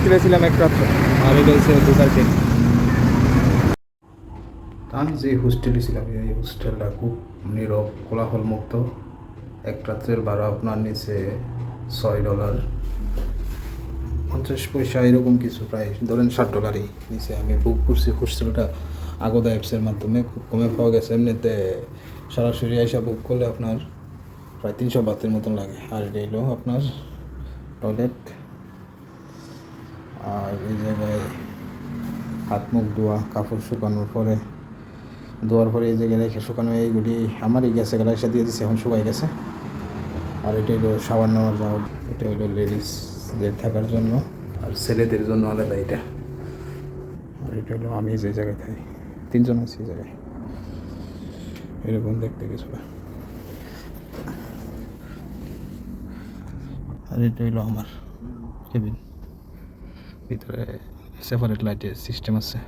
হোস্টেলে ছিলাম এক রাত্র, আর এটা হচ্ছে ঢোকার গেট। আমি যে হোস্টেলে ছিলাম এই হোস্টেলটা খুব নীরব, কোলাহল মুক্ত। এক রাত্রের ভাড়া আপনার নিচে $6.50 এরকম কিছু, প্রায় ধরেন $60 নিচে। আমি বুক করছি হোস্টেলটা আগোদা অ্যাপসের মাধ্যমে, খুব কমে পাওয়া গেছে। এমনিতে সরাসরি আইসা বুক করলে আপনার প্রায় 300 বাতের মতন লাগে। আর এটা হলো আপনার টয়লেট, আর এই জায়গায় হাত মুখ ধোয়া, কাপড় শুকানোর পরে ধোয়ার পরে এই জায়গায় রেখে শুকানো, এইগুলি আমারই গেছে, গেলা এসে দিয়ে দিচ্ছে, এখন শুকাই গেছে। আর এটা হলো শাওয়ার নেওয়ার যাওয়া, এটা হলো লেডিসদের থাকার জন্য, আর ছেলেদের জন্য আলাদা এটা। আর এটা হলো আমি যে জায়গায় থাকি, 3জন আছি এই জায়গায়, এরকম দেখতে কিছুটা। আর এটা হলো আমার কেবিন, ভিতরে সেপারেট লাইটের সিস্টেম আছে।